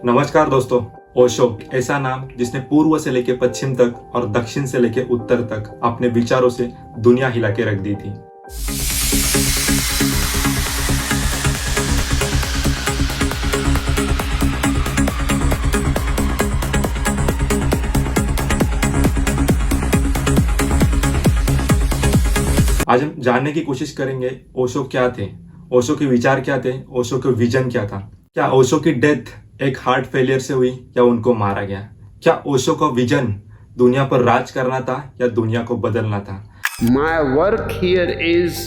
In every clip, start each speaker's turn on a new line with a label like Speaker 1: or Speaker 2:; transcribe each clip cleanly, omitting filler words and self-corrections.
Speaker 1: नमस्कार दोस्तों। ओशो ऐसा नाम जिसने पूर्व से लेकर पश्चिम तक और दक्षिण से लेकर उत्तर तक अपने विचारों से दुनिया हिला के रख दी थी। आज हम जानने की कोशिश करेंगे ओशो क्या थे, ओशो के विचार क्या थे, ओशो का विजन क्या था। क्या ओशो की डेथ एक हार्ट फेलियर से हुई या उनको मारा गया? क्या ओशो का विजन दुनिया पर राज करना था या दुनिया को बदलना था?
Speaker 2: My work here is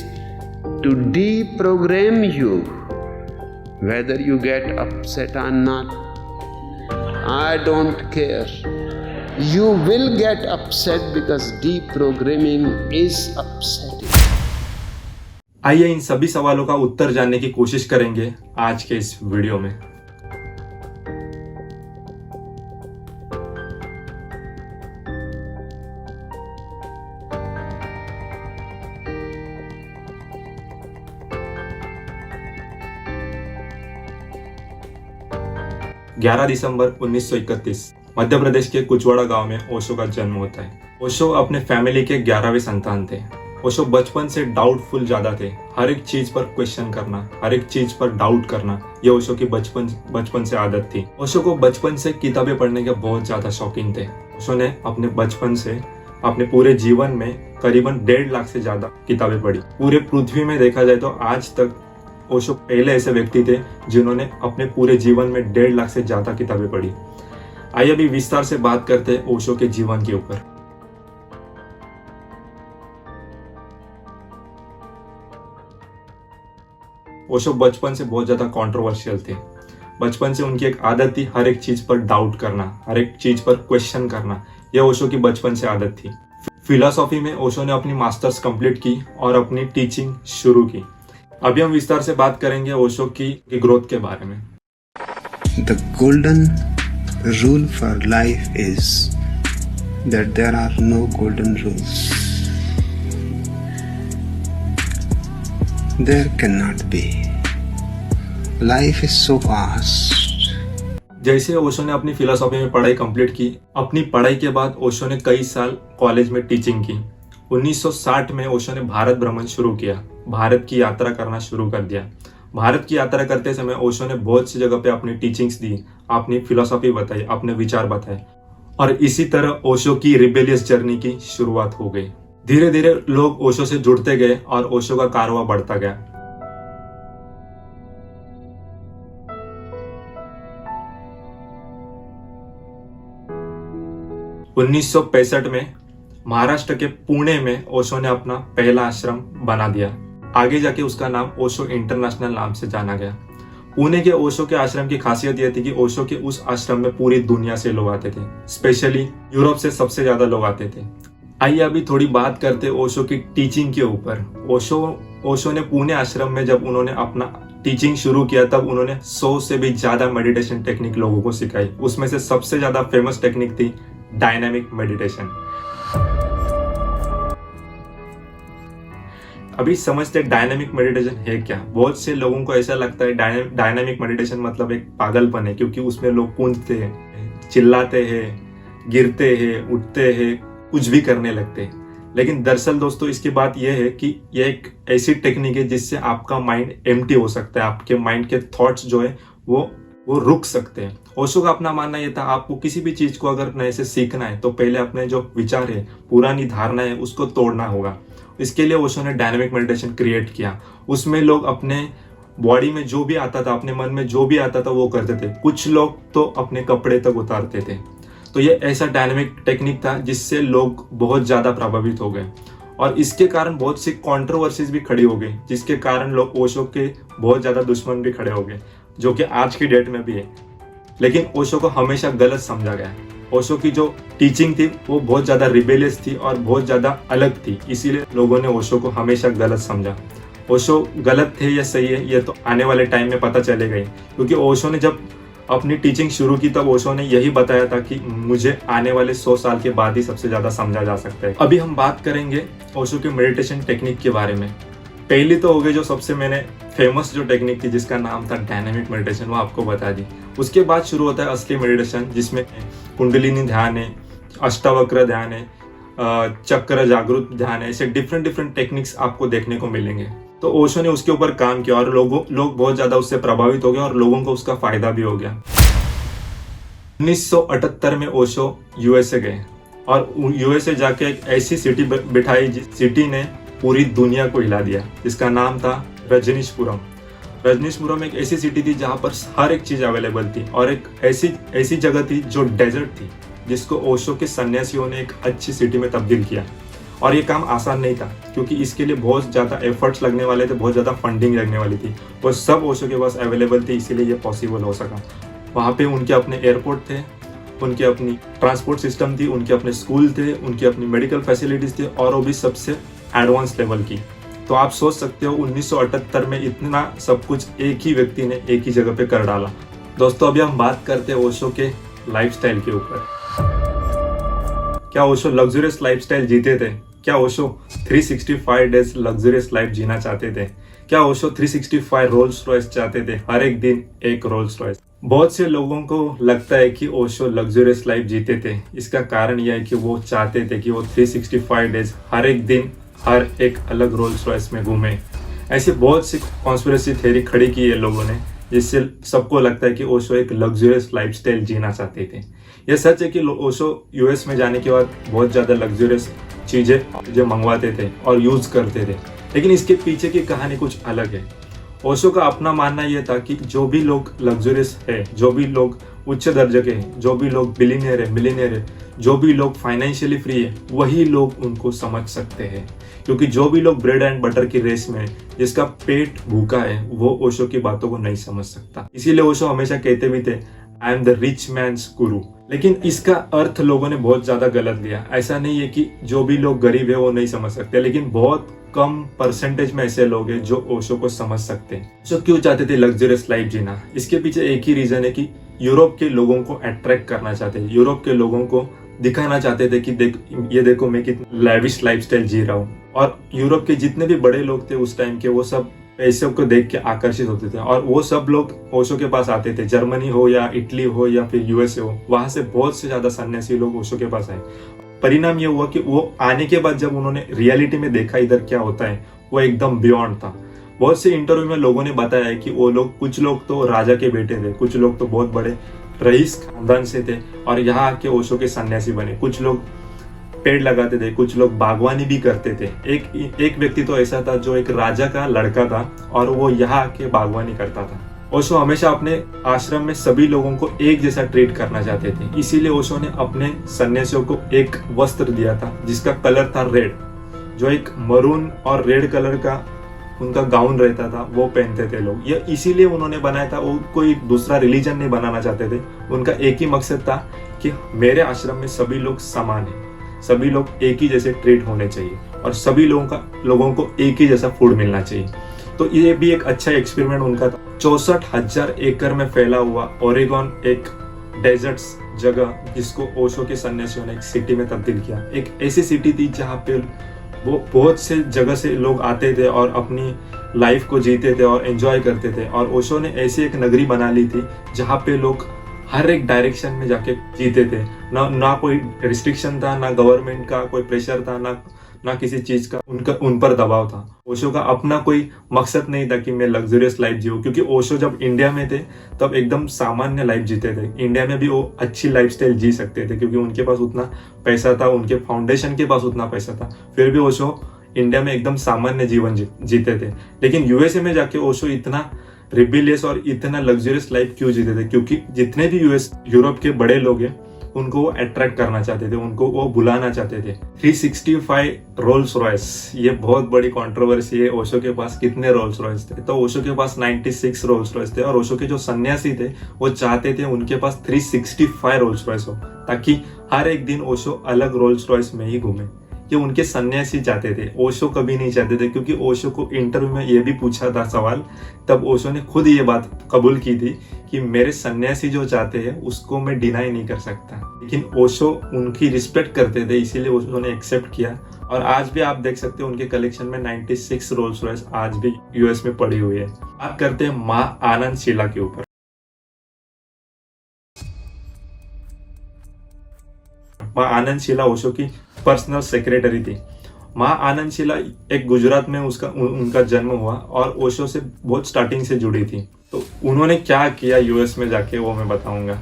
Speaker 2: to deprogram you, whether you get upset or not. I don't care. You will get upset because deprogramming is upsetting.
Speaker 1: आइए इन सभी सवालों का उत्तर जानने की कोशिश करेंगे आज के इस वीडियो में। ग्यारह दिसंबर 1931 मध्य प्रदेश के कुचवाड़ा गांव में ओशो का जन्म होता है। ओशो अपने फैमिली के 11वें संतान थे। ओशो बचपन से डाउटफुल ज्यादा थे। हर एक चीज पर क्वेश्चन करना, हर एक चीज पर डाउट करना, ये ओशो की बचपन से आदत थी। ओशो को बचपन से किताबें पढ़ने के बहुत ज्यादा शौकीन थे। ओशो ने अपने बचपन से अपने पूरे जीवन में करीबन 1.5 लाख से ज्यादा किताबें पढ़ी। पूरे पृथ्वी में देखा जाए तो आज तक ओशो पहले ऐसे व्यक्ति थे जिन्होंने अपने पूरे जीवन में 1.5 लाख से ज्यादा किताबें पढ़ी। आइए अभी विस्तार से बात करते हैं ओशो के जीवन के ऊपर। ओशो बचपन से बहुत ज्यादा कंट्रोवर्शियल थे। बचपन से उनकी एक आदत थी हर एक चीज पर डाउट करना, हर एक चीज पर क्वेश्चन करना। यह ओशो की बचपन से आदत थी। फिलॉसफी में ओशो ने अपनी मास्टर्स कंप्लीट की और अपनी टीचिंग शुरू की। अभी हम विस्तार से बात करेंगे ओशो की ग्रोथ के बारे में।
Speaker 2: The golden rule for life is that there are no golden rules. There cannot be. Life is so vast.
Speaker 1: जैसे ओशो ने अपनी फिलोसॉफी में पढ़ाई कंप्लीट की, अपनी पढ़ाई के बाद ओशो ने कई साल कॉलेज में टीचिंग की। 1960 में ओशो ने भारत भ्रमण शुरू किया, भारत की यात्रा करना शुरू कर दिया। भारत की यात्रा करते समय ओशो ने बहुत सी जगह पे अपनी टीचिंग्स दी, अपनी फिलोसॉफी बताई, अपने विचार बताए और इसी तरह ओशो की रिबेलियस जर्नी की शुरुआत हो गई। धीरे धीरे लोग ओशो से जुड़ते गए और ओशो का कारवां बढ़ता गया। उन्नीस में महाराष्ट्र के पुणे में ओशो ने अपना पहला आश्रम बना दिया। आगे जाके उसका नाम ओशो इंटरनेशनल नाम से जाना गया। पुणे के ओशो के आश्रम की खासियत यह थी कि ओशो के उस आश्रम में पूरी दुनिया से लोग आते थे, स्पेशली यूरोप से सबसे ज्यादा लोग आते थे। आइए अभी थोड़ी बात करते ओशो की टीचिंग के ऊपर। ओशो ने पुणे आश्रम में जब उन्होंने अपना टीचिंग शुरू किया तब उन्होंने 100 से भी ज्यादा मेडिटेशन टेक्निक लोगों को सिखाई। उसमें से सबसे ज्यादा फेमस टेक्निक थी डायनामिक मेडिटेशन। अभी समझते डायनामिक मेडिटेशन है क्या। बहुत से लोगों को ऐसा लगता है डायनामिक मेडिटेशन मतलब एक पागलपन है, क्योंकि उसमें लोग कूदते हैं, चिल्लाते हैं, गिरते हैं, उठते हैं, कुछ भी करने लगते हैं। लेकिन दरअसल दोस्तों इसकी बात यह है कि यह एक ऐसी टेक्निक है जिससे आपका माइंड एम्प्टी हो सकता है, आपके माइंड के थॉट्स जो है वो रुक सकते हैं। ओशो का अपना मानना यह था आपको किसी भी चीज को अगर नए से सीखना है तो पहले अपने जो विचार है, पुरानी धारणा है, उसको तोड़ना होगा। इसके लिए ओशो ने डायनामिक मेडिटेशन क्रिएट किया। उसमें लोग अपने बॉडी में जो भी आता था, अपने मन में जो भी आता था वो करते थे। कुछ लोग तो अपने कपड़े तक उतारते थे। तो ये ऐसा डायनामिक टेक्निक था जिससे लोग बहुत ज्यादा प्रभावित हो गए और इसके कारण बहुत सी कंट्रोवर्सीज भी खड़ी हो गई, जिसके कारण लोग ओशो के बहुत ज्यादा दुश्मन भी खड़े हो गए, जो कि आज की डेट में भी है। लेकिन ओशो को हमेशा गलत समझा गया। ओशो की जो टीचिंग थी वो बहुत ज्यादा रिबेलियस थी और बहुत ज्यादा अलग थी, इसीलिए लोगों ने ओशो को हमेशा गलत समझा। ओशो गलत थे या सही है ये तो आने वाले टाइम में पता चलेगा ही, क्योंकि ओशो ने जब अपनी टीचिंग शुरू की तब ओशो ने यही बताया था कि मुझे आने वाले 100 साल के बाद ही सबसे ज्यादा समझा जा सकता है। अभी हम बात करेंगे ओशो के मेडिटेशन टेक्निक के बारे में। पहली तो हो गई जो सबसे मैंने फेमस जो टेक्निक थी जिसका नाम था डायनामिक मेडिटेशन, वो आपको बता दी। उसके बाद शुरू होता है असली मेडिटेशन जिसमें कुंडलिनी ध्यान है, अष्टावक्र ध्यान है, चक्र जागृत ध्यान है। ऐसे डिफरेंट टेक्निक्स आपको देखने को मिलेंगे। तो ओशो ने उसके ऊपर काम किया और लोग बहुत ज्यादा उससे प्रभावित हो गए और लोगों को उसका फायदा भी हो गया। 1978 में ओशो यूएसए गए और यूएसए जाके एक ऐसी सिटी बिठाई जिस सिटी ने पूरी दुनिया को हिला दिया, जिसका नाम था रजनीशपुरम। रजनीशपुरम एक ऐसी सिटी थी जहां पर हर एक चीज अवेलेबल थी और एक ऐसी जगह थी जो डेजर्ट थी, जिसको ओशो के सन्यासियों ने एक अच्छी सिटी में तब्दील किया। और ये काम आसान नहीं था क्योंकि इसके लिए बहुत ज़्यादा एफर्ट्स लगने वाले थे, बहुत ज़्यादा फंडिंग लगने वाली थी। वो सब ओशो के पास अवेलेबल थी, इसीलिए ये पॉसिबल हो सका। वहाँ पे उनके अपने एयरपोर्ट थे, उनकी अपनी ट्रांसपोर्ट सिस्टम थी, उनके अपने स्कूल थे, उनकी अपनी मेडिकल फैसिलिटीज़ थी और वो भी सबसे एडवांस लेवल की। तो आप सोच सकते हो 1978 में इतना सब कुछ एक ही व्यक्ति ने एक ही जगह पे कर डाला। दोस्तों अभी हम बात करते हैं ओशो के लाइफस्टाइल के ऊपर। क्या ओशो लग्जरियस लाइफस्टाइल जीते थे? क्या ओशो 365 डेज लग्जरियस लाइफ जीना चाहते थे? क्या ओशो 365 रोल्स रॉयस चाहते थे? हर एक दिन एक रोल्स रॉयस। बहुत से लोगों को लगता है कि ओशो लग्जरियस लाइफ जीते थे। इसका कारण यह है कि वो चाहते थे कि वो 365 डेज हर एक दिन हर एक अलग रोल्स रॉयस में घूमे। ऐसी बहुत सी कॉन्स्पिरेसी थ्योरी खड़ी की है लोगों ने, जिससे सबको लगता है कि ओशो एक लग्जरियस लाइफस्टाइल जीना चाहते थे। यह सच है कि ओशो यूएस में जाने के बाद बहुत ज़्यादा लग्जरियस चीज़ें मंगवाते थे और यूज़ करते थे, लेकिन इसके पीछे की कहानी कुछ अलग है। ओशो का अपना मानना यह था कि जो भी लोग लग्जरियस है, जो भी लोग उच्च दर्जे के हैं, जो भी लोग बिलियनियर है, मिलियनियर है, जो भी लोग फाइनेंशियली फ्री है, वही लोग उनको समझ सकते हैं। क्योंकि जो भी लोग ब्रेड एंड बटर की रेस में, जिसका पेट भूखा है, वो ओशो की बातों को नहीं समझ सकता। इसीलिए ओशो हमेशा कहते भी थे, I am the rich mains गुरु। लेकिन इसका अर्थ लोगों ने बहुत ज्यादा गलत लिया। ऐसा नहीं है कि जो भी लोग गरीब है वो नहीं समझ सकते, लेकिन बहुत कम परसेंटेज में ऐसे लोग हैं जो ओशो को समझ सकते हैं। ओशो क्यों चाहते थे लग्जरियस लाइफ जीना? इसके पीछे एक ही रीजन है कि यूरोप के लोगों को अट्रैक्ट करना चाहते थे। यूरोप के लोगों को दिखाना चाहते थे कि ये देखो मैं कितना लैविश लाइफस्टाइल जी रहा हूँ। और यूरोप के जितने भी बड़े लोग थे उस टाइम के, वो सब पैसे को देख के आकर्षित होते थे और वो सब लोग ओशो के पास आते थे। जर्मनी हो या इटली हो या फिर यूएसए हो, वहां से बहुत से ज्यादा सन्यासी लोग ओशो के पास आए। परिणाम ये हुआ कि वो आने के बाद जब उन्होंने रियलिटी में देखा इधर क्या होता है, वो एकदम बियॉन्ड था। बहुत से इंटरव्यू में लोगों ने बताया है कि वो लोग, कुछ लोग तो राजा के बेटे थे, कुछ लोग तो बहुत बड़े रईस खानदान से थे और यहाँ आके ओशो के सन्यासी बने। कुछ लोग पेड़ लगाते थे, कुछ लोग बागवानी भी करते थे। एक व्यक्ति तो ऐसा था जो एक राजा का लड़का था और वो यहाँ आके बागवानी करता था। ओशो हमेशा अपने आश्रम में सभी लोगों को एक जैसा ट्रीट करना चाहते थे, इसीलिए ओशो ने अपने सन्यासियों को एक वस्त्र दिया था जिसका कलर था रेड, जो एक मरून और रेड कलर का उनका गाउन रहता था, वो पहनते थे लोग। ये इसीलिए उन्होंने बनाया था, वो कोई दूसरा रिलीजन नहीं बनाना चाहते थे। उनका एक ही मकसद था कि मेरे आश्रम में सभी लोग समान हैं, सभी लोग एक ही जैसे ट्रीट होने चाहिए और सभी लोगों को एक ही जैसा फूड मिलना चाहिए। तो ये भी एक अच्छा एक्सपेरिमेंट उनका था। 64,000 एकड़ में फैला हुआ ओरेगन एक डेजर्ट जगह, जिसको ओशो के सन्यासियों ने एक सिटी में तब्दील किया। एक ऐसी सिटी थी जहाँ पे वो बहुत से जगह से लोग आते थे और अपनी लाइफ को जीते थे और एंजॉय करते थे। और ओशो ने ऐसी एक नगरी बना ली थी जहाँ पे लोग हर एक डायरेक्शन में जाके जीते थे। ना कोई रिस्ट्रिक्शन था, ना गवर्नमेंट का कोई प्रेशर था, ना किसी चीज का उन पर दबाव था। ओशो का अपना कोई मकसद नहीं था कि मैं लग्जरियस लाइफ जीऊं, क्योंकि ओशो जब इंडिया में थे तब एकदम सामान्य लाइफ जीते थे। इंडिया में भी वो अच्छी लाइफस्टाइल जी सकते थे क्योंकि उनके पास उतना पैसा था, उनके फाउंडेशन के पास उतना पैसा था। फिर भी ओशो इंडिया में एकदम सामान्य जीवन जीते थे। लेकिन यूएसए में जाके ओशो इतना रिबिलियस और इतना लग्जरियस लाइफ क्यों जीते थे? क्योंकि जितने भी यूरोप के बड़े लोग हैं उनको वो अट्रैक्ट करना चाहते थे, उनको वो बुलाना चाहते थे। 365 रोल्स रॉयस, ये बहुत बड़ी कंट्रोवर्सी है। ओशो के पास कितने रोल्स रॉयस थे? तो ओशो के पास 96 रोल्स रॉयस थे और ओशो के जो सन्यासी थे वो चाहते थे उनके पास 365 रोल्स रॉयस हो, ताकि हर एक दिन ओशो अलग रोल्स रॉयस में ही घूमे। ये उनके सन्यासी चाहते थे, ओशो कभी नहीं चाहते थे। क्योंकि ओशो को इंटरव्यू में ये भी पूछा था सवाल, तब ओशो ने खुद ये बात कबूल की थी कि मेरे सन्यासी जो चाहते हैं उसको मैं डिनाई नहीं कर सकता। लेकिन ओशो उनकी रिस्पेक्ट करते थे, इसीलिए ओशो ने एक्सेप्ट किया और आज भी आप देख सकते हो उनके कलेक्शन में 96 रोल्स रॉयस आज भी यूएस में पड़ी हुई है। बात करते हैं माँ आनंद शीला के ऊपर। माँ आनंद शीला ओशो की पर्सनल सेक्रेटरी थी। माँ आनंद शीला एक गुजरात में उनका जन्म हुआ और ओशो से बहुत स्टार्टिंग से जुड़ी थी। तो उन्होंने क्या किया यूएस में जाके वो मैं बताऊंगा।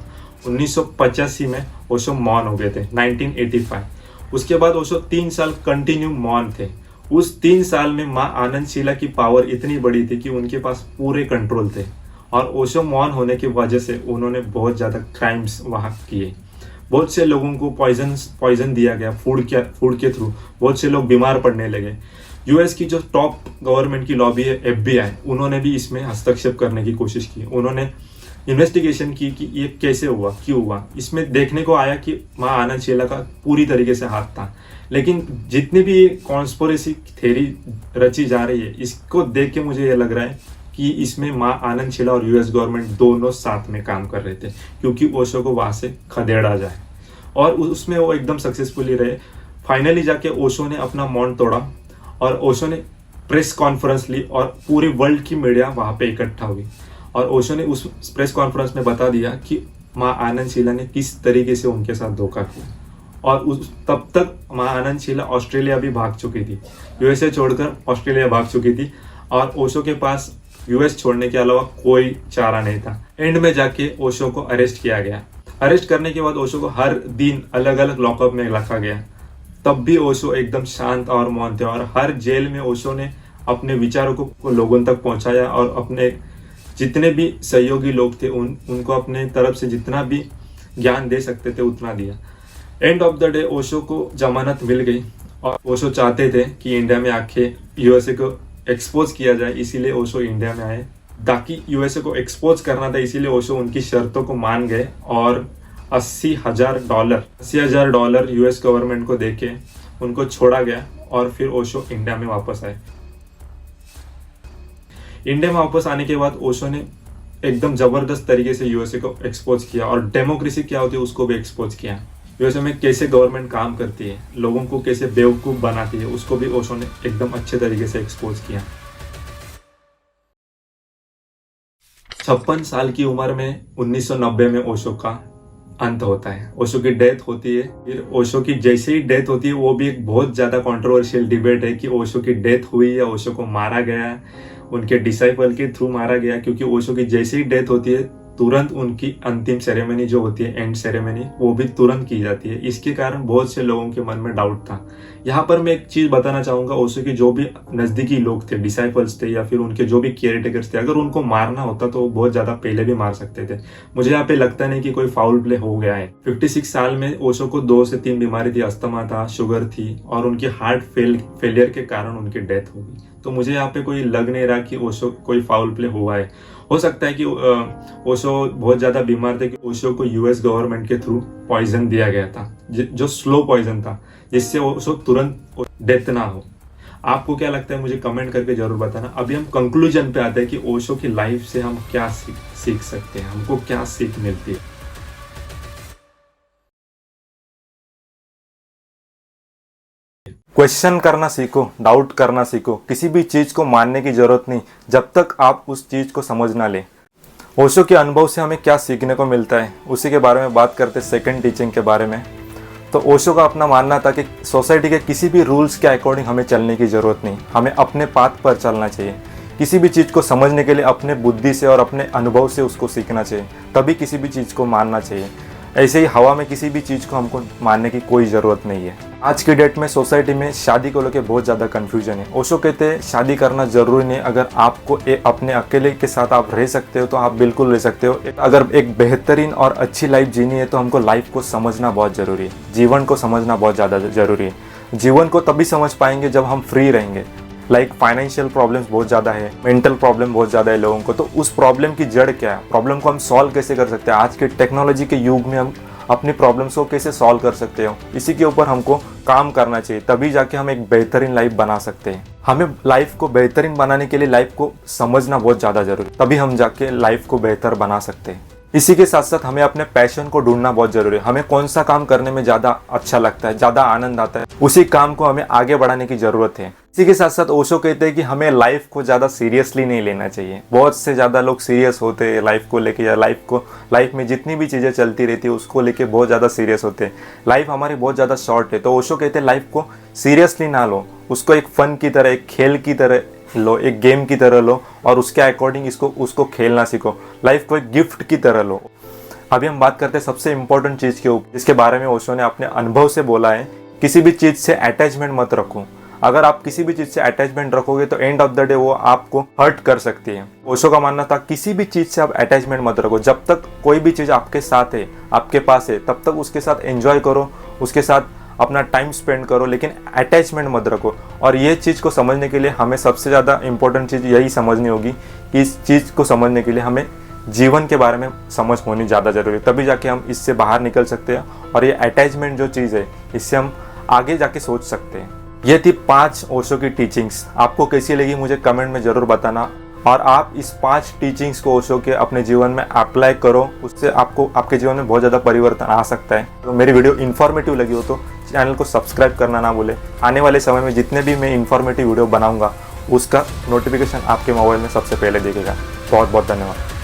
Speaker 1: 1985 में ओशो मौन हो गए थे, 1985। उसके बाद ओशो 3 साल कंटिन्यू मौन थे। उस 3 साल में माँ आनंद शीला की पावर इतनी बड़ी थी कि उनके पास पूरे कंट्रोल थे और ओशो मौन होने की वजह से उन्होंने बहुत ज़्यादा क्राइम्स वहाँ किए। बहुत से लोगों को पॉइजन दिया गया फूड के थ्रू। बहुत से लोग बीमार पड़ने लगे। यूएस की जो टॉप गवर्नमेंट की लॉबी है FBI, उन्होंने भी इसमें हस्तक्षेप करने की कोशिश की। उन्होंने इन्वेस्टिगेशन की कि ये कैसे हुआ, क्यों हुआ। इसमें देखने को आया कि माँ आनंद शीला का पूरी तरीके से हाथ था। लेकिन जितनी भी कॉन्स्पिरेसी थ्योरी रची जा रही है, इसको देख के मुझे ये लग रहा है कि इसमें माँ आनंद शीला और यूएस गवर्नमेंट दोनों साथ में काम कर रहे थे क्योंकि ओशो को वहाँ से खदेड़ा जाए, और उसमें वो एकदम सक्सेसफुली रहे। फाइनली जाके ओशो ने अपना मौन तोड़ा और ओशो ने प्रेस कॉन्फ्रेंस ली और पूरी वर्ल्ड की मीडिया वहाँ पे इकट्ठा हुई और ओशो ने उस प्रेस कॉन्फ्रेंस में बता दिया कि माँ आनंद शीला ने किस तरीके से उनके साथ धोखा किया। और तब तक माँ आनंद शीला ऑस्ट्रेलिया भी भाग चुकी थी, यूएसए छोड़कर ऑस्ट्रेलिया भाग चुकी थी और ओशो के पास यूएस छोड़ने के अलावा कोई चारा नहीं था। एंड में जाके ओशो को अरेस्ट किया गया। अरेस्ट करने के बाद ओशो को हर दिन अलग अलग लॉकअप में रखा गया। तब भी ओशो एकदम शांत और मौन थे और हर जेल में ओशो ने अपने विचारों को लोगों तक पहुंचाया और अपने जितने भी सहयोगी लोग थे उनको अपने तरफ से जितना भी ज्ञान दे सकते थे उतना दिया। End of the day Osho को जमानत मिल गई और ओशो चाहते थे कि इंडिया में आके यूएसए को एक्सपोज किया जाए, इसीलिए ओशो इंडिया में आए। ताकि यूएसए को एक्सपोज करना था, इसीलिए ओशो उनकी शर्तों को मान गए और $80,000 यूएस गवर्नमेंट को देके उनको छोड़ा गया और फिर ओशो इंडिया में वापस आए। इंडिया में वापस आने के बाद ओशो ने एकदम जबरदस्त तरीके से यूएसए को एक्सपोज किया और डेमोक्रेसी क्या होती है उसको भी एक्सपोज किया। यूएसए में कैसे गवर्नमेंट काम करती है, लोगों को कैसे बेवकूफ बनाती है, उसको भी ओशो ने एकदम अच्छे तरीके से एक्सपोज किया। 56 साल की उम्र में 1990 में ओशो का अंत होता है। ओशो की डेथ होती है। फिर ओशो की जैसे ही डेथ होती है, वो भी एक बहुत ज्यादा कंट्रोवर्शियल डिबेट है कि ओशो की डेथ हुई या ओशो को मारा गया, उनके डिसाइपल के थ्रू मारा गया। क्योंकि ओशो की जैसे ही डेथ होती है तुरंत उनकी अंतिम सेरेमनी जो होती है, एंड सेरेमनी, वो भी तुरंत की जाती है। इसके कारण बहुत से लोगों के मन में डाउट था। यहाँ पर मैं एक चीज बताना चाहूंगा, ओशो के जो भी नजदीकी लोग थे, डिसाइपल्स थे या फिर उनके जो भी केयर टेकर्स थे, अगर उनको मारना होता तो वो बहुत ज्यादा पहले भी मार सकते थे। मुझे यहाँ पे लगता नहीं कि कोई फाउल प्ले हो गया है। 56 साल में ओशो को 2 से 3 बीमारी थी, अस्थमा था, शुगर थी और उनकी हार्ट फेलियर के कारण उनकी डेथ हो गई। तो मुझे यहाँ पे कोई लग नहीं रहा कि ओशो कोई फाउल प्ले हुआ है। हो सकता है कि ओशो बहुत ज्यादा बीमार थे कि ओशो को यूएस गवर्नमेंट के थ्रू पॉइजन दिया गया था, जो स्लो पॉइजन था, जिससे ओशो तुरंत डेथ ना हो। आपको क्या लगता है मुझे कमेंट करके जरूर बताना। अभी हम कंक्लूजन पे आते हैं कि ओशो की लाइफ से हम क्या सीख सकते हैं, हमको क्या सीख मिलती है।
Speaker 3: क्वेश्चन करना सीखो, डाउट करना सीखो। किसी भी चीज़ को मानने की ज़रूरत नहीं जब तक आप उस चीज़ को समझ ना लें। ओशो के अनुभव से हमें क्या सीखने को मिलता है, उसी के बारे में बात करते सेकंड टीचिंग के बारे में। तो ओशो का अपना मानना था कि सोसाइटी के किसी भी रूल्स के अकॉर्डिंग हमें चलने की ज़रूरत नहीं, हमें अपने पाथ पर चलना चाहिए। किसी भी चीज़ को समझने के लिए अपने बुद्धि से और अपने अनुभव से उसको सीखना चाहिए, तभी किसी भी चीज़ को मानना चाहिए। ऐसे ही हवा में किसी भी चीज़ को हमको मानने की कोई ज़रूरत नहीं है। आज की डेट में सोसाइटी में शादी को लेकर बहुत ज़्यादा कन्फ्यूजन है। ओशो कहते हैं शादी करना ज़रूरी नहीं, अगर आपको अपने अकेले के साथ आप रह सकते हो तो आप बिल्कुल रह सकते हो। अगर एक बेहतरीन और अच्छी लाइफ जीनी है तो हमको लाइफ को समझना बहुत ज़रूरी है, जीवन को समझना बहुत ज़्यादा ज़रूरी है। जीवन को तभी समझ पाएंगे जब हम फ्री रहेंगे। लाइक फाइनेंशियल प्रॉब्लम्स बहुत ज़्यादा है, मेंटल प्रॉब्लम बहुत ज़्यादा है लोगों को, तो उस प्रॉब्लम की जड़ क्या है, प्रॉब्लम को हम सॉल्व कैसे कर सकते हैं, आज के टेक्नोलॉजी के युग में हम अपनी प्रॉब्लम्स को कैसे सॉल्व कर सकते हो, इसी के ऊपर हमको काम करना चाहिए। तभी जाके हम एक बेहतरीन लाइफ बना सकते हैं। हमें लाइफ को बेहतरीन बनाने के लिए लाइफ को समझना बहुत ज़्यादा जरूरी, तभी हम जाके लाइफ को बेहतर बना सकते हैं। इसी के साथ साथ हमें अपने पैशन को ढूंढना बहुत जरूरी है। हमें कौन सा काम करने में ज़्यादा अच्छा लगता है, ज़्यादा आनंद आता है, उसी काम को हमें आगे बढ़ाने की ज़रूरत है। इसी के साथ साथ ओशो कहते हैं कि हमें लाइफ को ज़्यादा सीरियसली नहीं लेना चाहिए। बहुत से ज़्यादा लोग सीरियस होते हैं लाइफ को लेके, या लाइफ में जितनी भी चीज़ें चलती रहती है उसको लेके बहुत ज़्यादा सीरियस होते हैं। लाइफ हमारी बहुत ज़्यादा शॉर्ट है, तो ओशो कहते हैं लाइफ को सीरियसली ना लो, उसको एक फन की तरह, एक खेल की तरह लो, एक गेम की तरह लो और उसके अकॉर्डिंग उसको खेलना सीखो। लाइफ को एक गिफ्ट की तरह लो। अभी हम बात करते हैं सबसे इंपॉर्टेंट चीज़ के ऊपर, जिसके बारे में ओशो ने अपने अनुभव से बोला है। किसी भी चीज़ से अटैचमेंट मत रखो। अगर आप किसी भी चीज़ से अटैचमेंट रखोगे तो एंड ऑफ द डे वो आपको हर्ट कर सकती है। ओशो का मानना था किसी भी चीज़ से आप अटैचमेंट मत रखो। जब तक कोई भी चीज़ आपके साथ है, आपके पास है, तब तक उसके साथ एंजॉय करो, उसके साथ अपना टाइम स्पेंड करो, लेकिन अटैचमेंट मत रखो। और ये चीज़ को समझने के लिए हमें सबसे ज़्यादा इंपॉर्टेंट चीज़ यही समझनी होगी कि इस चीज़ को समझने के लिए हमें जीवन के बारे में समझ होनी ज़्यादा ज़रूरी है, तभी जाके हम इससे बाहर निकल सकते हैं और ये अटैचमेंट जो चीज़ है इससे हम आगे जाके सोच सकते हैं। ये थी 5 ओशो की टीचिंग्स। आपको कैसी लगी मुझे कमेंट में ज़रूर बताना, और आप इस 5 टीचिंग्स को ओशो के अपने जीवन में अप्लाई करो, उससे आपको आपके जीवन में बहुत ज़्यादा परिवर्तन आ सकता है। तो मेरी वीडियो इन्फॉर्मेटिव लगी हो तो चैनल को सब्सक्राइब करना ना भूलें। आने वाले समय में जितने भी मैं इन्फॉर्मेटिव वीडियो बनाऊंगा उसका नोटिफिकेशन आपके मोबाइल में सबसे पहले दिखेगा। बहुत बहुत धन्यवाद।